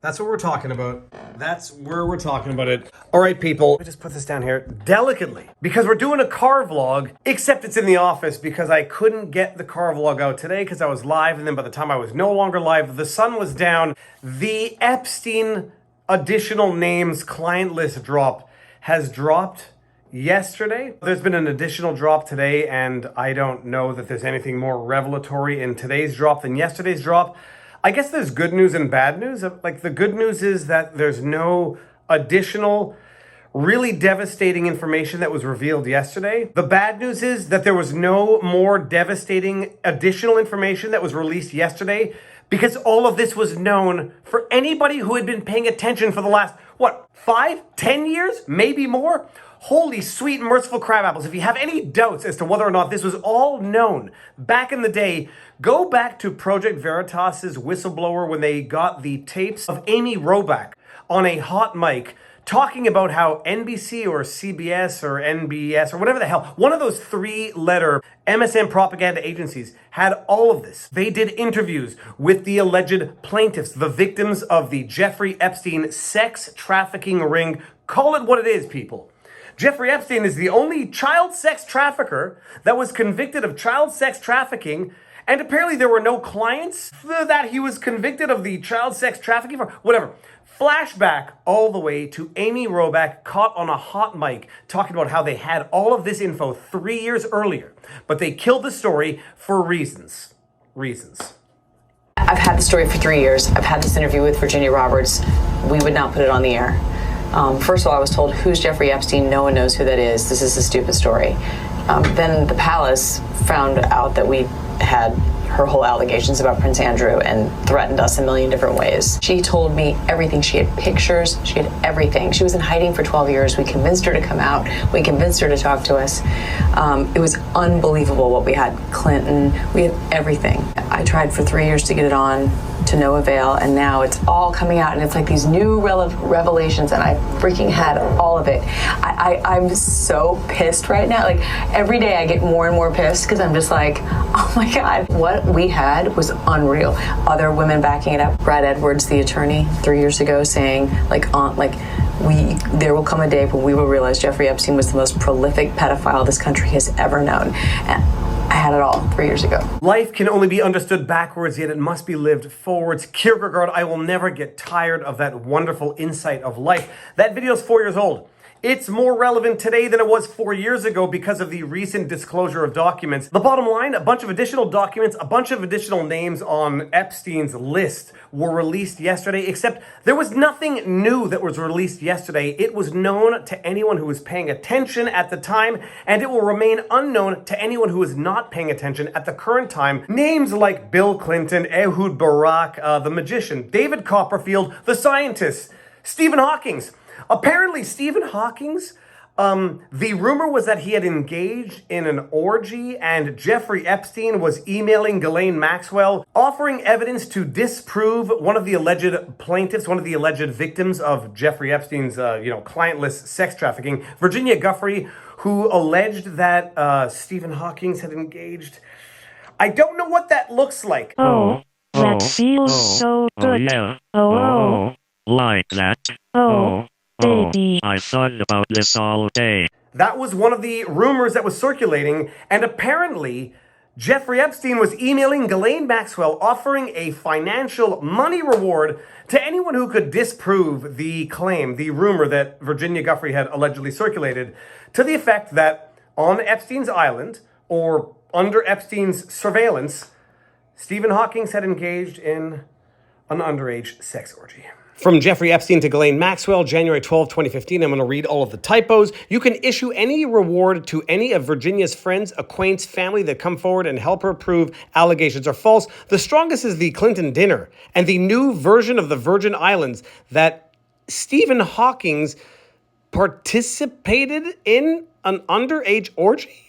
That's what we're talking about. That's where we're talking about it. All right, people. Let me just put this down here delicately because we're doing a car vlog, except it's in the office because I couldn't get the car vlog out today because I was live. And then by the time I was no longer live, the sun was down. The Epstein additional names client list drop has dropped yesterday. There's been an additional drop today, and I don't know that there's anything more revelatory in today's drop than yesterday's drop. I guess there's good news and bad news. Like, the good news is that there's no additional really devastating information that was revealed yesterday. The bad news is that there was no more devastating additional information that was released yesterday because all of this was known for anybody who had been paying attention for the last, 5, 10 years, maybe more? Holy sweet merciful crabapples. If you have any doubts as to whether or not this was all known back in the day, go back to Project Veritas's whistleblower when they got the tapes of Amy Robach on a hot mic talking about how NBC or CBS or NBS or whatever the hell, one of those 3-letter MSM propaganda agencies had all of this. They did interviews with the alleged plaintiffs, the victims of the Jeffrey Epstein sex trafficking ring. Call it what it is, people. Jeffrey Epstein is the only child sex trafficker that was convicted of child sex trafficking, and apparently there were no clients that he was convicted of the child sex trafficking for. Whatever. Flashback all the way to Amy Robach caught on a hot mic talking about how they had all of this info 3 years earlier, but they killed the story for reasons. I've had the story for 3 years. I've had this interview with Virginia Roberts. We would not put it on the air. First of all, I was told, who's Jeffrey Epstein? No one knows who that is. This is a stupid story. Then the palace found out that we had her whole allegations about Prince Andrew and threatened us a million different ways. She told me everything. She had pictures. She had everything. She was in hiding for 12 years. We convinced her to come out. We convinced her to talk to us. It was unbelievable what we had. Clinton, we had everything. I tried for 3 years to get it on, to no avail, and now it's all coming out, and it's like these new revelations, and I freaking had all of it. I'm so pissed right now. Like, every day I get more and more pissed because I'm just like, oh my God, what we had was unreal. Other women backing it up. Brad Edwards, the attorney, 3 years ago, saying there will come a day when we will realize Jeffrey Epstein was the most prolific pedophile this country has ever known. And I had it all 3 years ago. Life can only be understood backwards, yet it must be lived forwards. Kierkegaard, I will never get tired of that wonderful insight of life. That video is 4 years old. It's more relevant today than it was 4 years ago because of the recent disclosure of documents. The bottom line, a bunch of additional documents, a bunch of additional names on Epstein's list were released yesterday, except there was nothing new that was released yesterday. It was known to anyone who was paying attention at the time, and it will remain unknown to anyone who is not paying attention at the current time. Names like Bill Clinton, Ehud Barak, the magician, David Copperfield, the scientist, Stephen Hawking. Apparently, Stephen Hawking, the rumor was that he had engaged in an orgy, and Jeffrey Epstein was emailing Ghislaine Maxwell, offering evidence to disprove one of the alleged plaintiffs, one of the alleged victims of Jeffrey Epstein's, client list sex trafficking, Virginia Guffey, who alleged that Stephen Hawking had engaged. I don't know what that looks like. That feels so good. Yeah. Like that. Baby. I thought about this all day. That was one of the rumors that was circulating, and apparently Jeffrey Epstein was emailing Ghislaine Maxwell offering a financial money reward to anyone who could disprove the claim, the rumor that Virginia Guffey had allegedly circulated, to the effect that on Epstein's island, or under Epstein's surveillance, Stephen Hawking had engaged in an underage sex orgy. From Jeffrey Epstein to Ghislaine Maxwell, January 12, 2015. I'm going to read all of the typos. You can issue any reward to any of Virginia's friends, acquaintance, family that come forward and help her prove allegations are false. The strongest is the Clinton dinner and the new version of the Virgin Islands that Stephen Hawking participated in an underage orgy.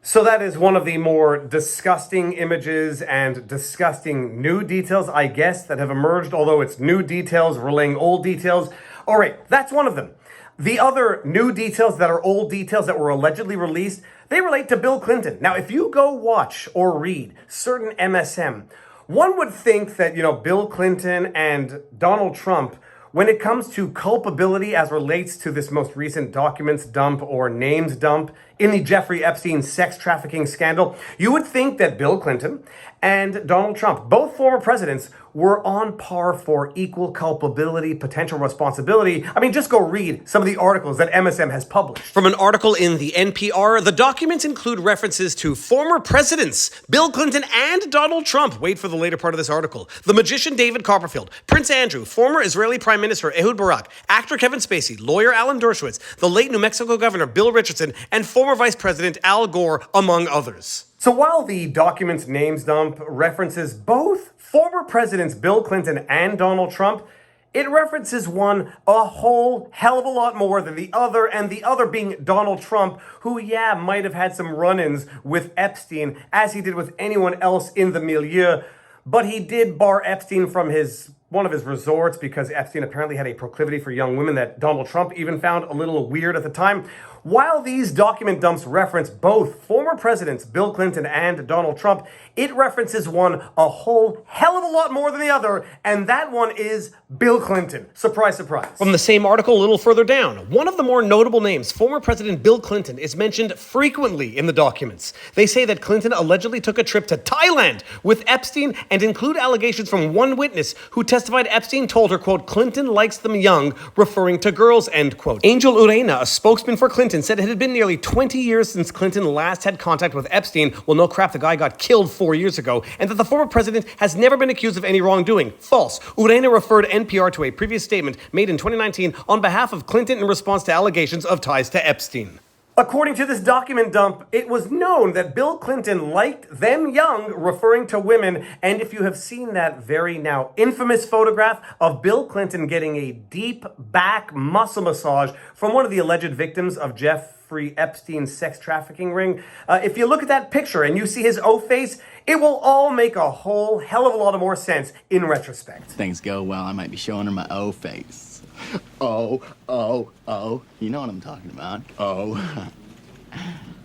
So that is one of the more disgusting images and disgusting new details, I guess, that have emerged, although it's new details relaying old details. All right, that's one of them. The other new details that are old details that were allegedly released, they relate to Bill Clinton. Now, if you go watch or read certain MSM, One would think that, Bill Clinton and Donald Trump, when it comes to culpability as relates to this most recent documents dump or names dump in the Jeffrey Epstein sex trafficking scandal, you would think that Bill Clinton and Donald Trump, both former presidents, were on par for equal culpability, potential responsibility. I mean, just go read some of the articles that MSM has published. From an article in the NPR, the documents include references to former presidents, Bill Clinton and Donald Trump. Wait for the later part of this article. The magician David Copperfield, Prince Andrew, former Israeli Prime Minister Ehud Barak, actor Kevin Spacey, lawyer Alan Dershowitz, the late New Mexico Governor Bill Richardson, and former Vice President Al Gore, among others. So while the documents names dump references both former presidents Bill Clinton and Donald Trump, it references one a whole hell of a lot more than the other, and the other being Donald Trump, who, might have had some run-ins with Epstein, as he did with anyone else in the milieu, but he did bar Epstein from one of his resorts because Epstein apparently had a proclivity for young women that Donald Trump even found a little weird at the time. While these document dumps reference both former presidents Bill Clinton and Donald Trump, it references one a whole hell of a lot more than the other, and that one is Bill Clinton. Surprise, surprise. From the same article a little further down, one of the more notable names, former President Bill Clinton, is mentioned frequently in the documents. They say that Clinton allegedly took a trip to Thailand with Epstein and include allegations from one witness who testified Epstein told her, quote, Clinton likes them young, referring to girls, end quote. Angel Urena, a spokesman for Clinton, said it had been nearly 20 years since Clinton last had contact with Epstein. Well, no crap, the guy got killed 4 years ago, and that the former president has never been accused of any wrongdoing. False. Urena referred NPR to a previous statement made in 2019 on behalf of Clinton in response to allegations of ties to Epstein. According to this document dump, it was known that Bill Clinton liked them young, referring to women. And if you have seen that very now infamous photograph of Bill Clinton getting a deep back muscle massage from one of the alleged victims of Jeffrey Epstein's sex trafficking ring, if you look at that picture and you see his O face, it will all make a whole hell of a lot of more sense in retrospect. Things go well, I might be showing her my O face. Oh, oh, oh. You know what I'm talking about. Oh.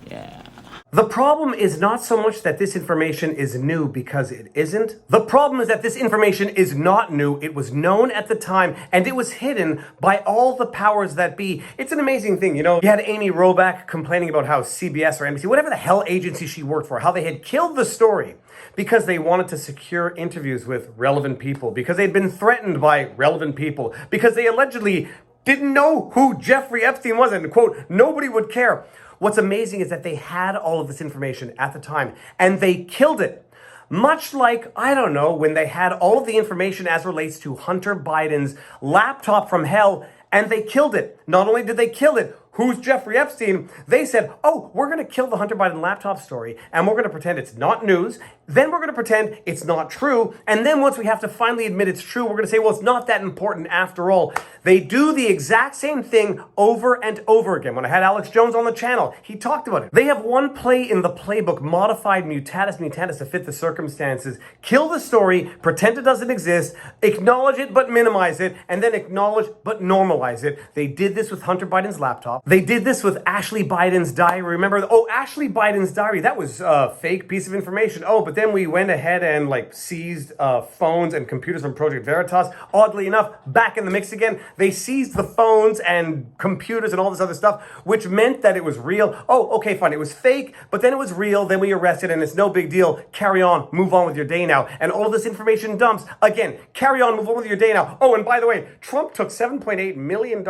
Yeah. The problem is not so much that this information is new, because it isn't. The problem is that this information is not new. It was known at the time, and it was hidden by all the powers that be. It's an amazing thing, You had Amy Robach complaining about how CBS or NBC, whatever the hell agency she worked for, how they had killed the story because they wanted to secure interviews with relevant people, because they'd been threatened by relevant people, because they allegedly didn't know who Jeffrey Epstein was, and, quote, nobody would care. What's amazing is that they had all of this information at the time, and they killed it. Much like, I don't know, when they had all of the information as relates to Hunter Biden's laptop from hell, and they killed it. Not only did they kill it, who's Jeffrey Epstein? They said, oh, we're going to kill the Hunter Biden laptop story, and we're going to pretend it's not news. Then we're going to pretend it's not true. And then once we have to finally admit it's true, we're going to say, well, it's not that important after all. They do the exact same thing over and over again. When I had Alex Jones on the channel, he talked about it. They have one play in the playbook, modified mutatis mutandis to fit the circumstances. Kill the story, pretend it doesn't exist, acknowledge it but minimize it, and then acknowledge but normalize it. They did this with Hunter Biden's laptop. They did this with Ashley Biden's diary. Remember, Ashley Biden's diary, that was a fake piece of information. But then we went ahead and seized phones and computers from Project Veritas. Oddly enough, back in the mix again, they seized the phones and computers and all this other stuff, which meant that it was real. Okay, fine, it was fake, but then it was real, then we arrested, and it's no big deal. Carry on, move on with your day now. And all of this information dumps, again, carry on, move on with your day now. And by the way, Trump took $7.8 million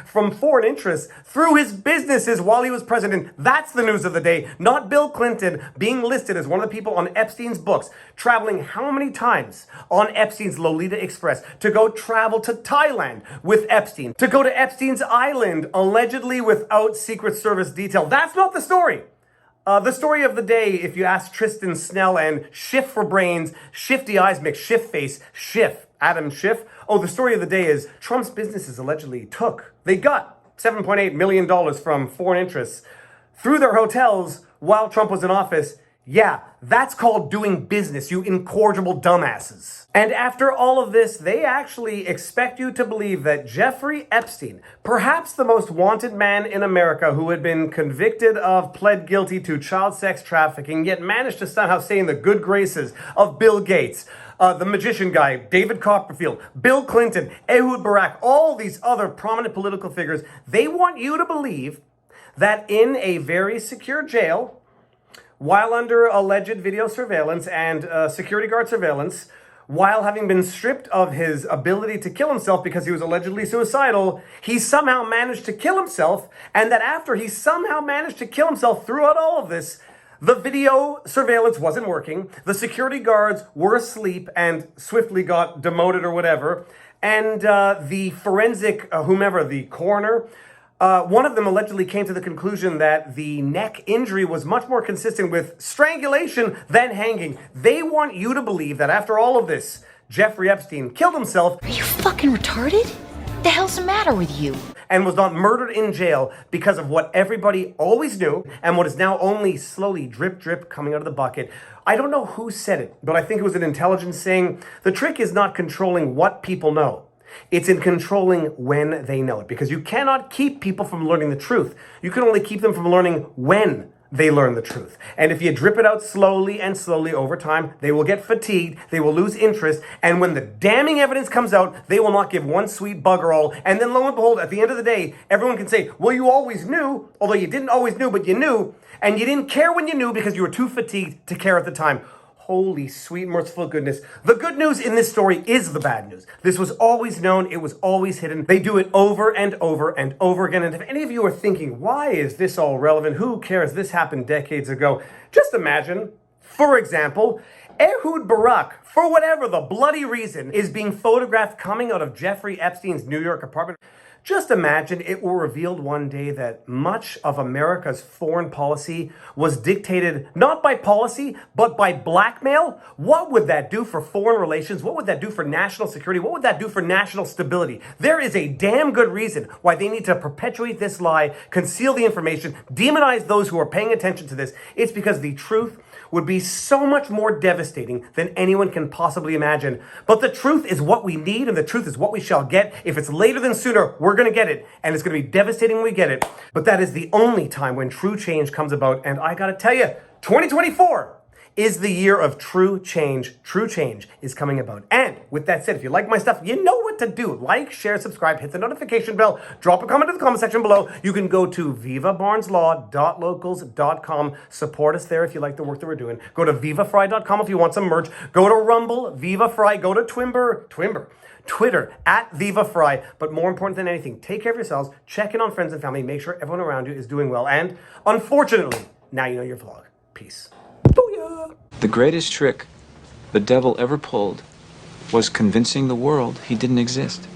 from foreign interests through his businesses while he was president. That's the news of the day, not Bill Clinton being listed as one of the people on Epstein's books, traveling how many times on Epstein's Lolita Express to go travel to Thailand with Epstein, to go to Epstein's island, allegedly without Secret Service detail. That's not the story. The story of the day, if you ask Tristan Snell and Schiff for brains, Shifty Eyes McSchiff Face, Schiff, Adam Schiff. The story of the day is Trump's businesses allegedly they got $7.8 million from foreign interests through their hotels while Trump was in office. Yeah, that's called doing business, you incorrigible dumbasses. And after all of this, they actually expect you to believe that Jeffrey Epstein, perhaps the most wanted man in America who had been convicted of, pled guilty to child sex trafficking, yet managed to somehow stay in the good graces of Bill Gates, the magician guy, David Copperfield, Bill Clinton, Ehud Barak, all these other prominent political figures, they want you to believe that in a very secure jail, while under alleged video surveillance and security guard surveillance, while having been stripped of his ability to kill himself because he was allegedly suicidal, he somehow managed to kill himself, and that after he somehow managed to kill himself throughout all of this, the video surveillance wasn't working, the security guards were asleep and swiftly got demoted or whatever, and the forensic, whomever, the coroner, one of them allegedly came to the conclusion that the neck injury was much more consistent with strangulation than hanging. They want you to believe that after all of this, Jeffrey Epstein killed himself. Are you fucking retarded? The hell's the matter with you? And was not murdered in jail because of what everybody always knew and what is now only slowly drip, drip coming out of the bucket. I don't know who said it, but I think it was an intelligence saying, the trick is not controlling what people know. It's in controlling when they know it, because you cannot keep people from learning the truth. You can only keep them from learning when they learn the truth. And if you drip it out slowly and slowly over time, they will get fatigued, they will lose interest, and when the damning evidence comes out, they will not give one sweet bugger all. And then lo and behold, at the end of the day, everyone can say, well, you always knew, although you didn't always knew, but you knew, and you didn't care when you knew because you were too fatigued to care at the time. Holy sweet merciful goodness. The good news in this story is the bad news. This was always known. It was always hidden. They do it over and over and over again. And if any of you are thinking, why is this all relevant? Who cares? This happened decades ago. Just imagine, for example, Ehud Barak, for whatever the bloody reason, is being photographed coming out of Jeffrey Epstein's New York apartment. Just imagine it were revealed one day that much of America's foreign policy was dictated not by policy, but by blackmail. What would that do for foreign relations? What would that do for national security? What would that do for national stability? There is a damn good reason why they need to perpetuate this lie, conceal the information, demonize those who are paying attention to this. It's because the truth would be so much more devastating than anyone can possibly imagine. But the truth is what we need, and the truth is what we shall get. If it's later than sooner, we're going to get it, and it's going to be devastating when we get it. But that is the only time when true change comes about, and I got to tell you, 2024 is the year of true change. True change is coming about. And with that said, if you like my stuff, you know what to do. Like, share, subscribe, hit the notification bell, drop a comment in the comment section below. You can go to vivabarneslaw.locals.com. Support us there if you like the work that we're doing. Go to vivafrei.com if you want some merch. Go to Rumble, Viva Frei. Go to Twitter, at Viva Frei. But more important than anything, take care of yourselves, check in on friends and family, make sure everyone around you is doing well. And unfortunately, now you know your vlog. Peace. Booyah! The greatest trick the devil ever pulled was convincing the world he didn't exist.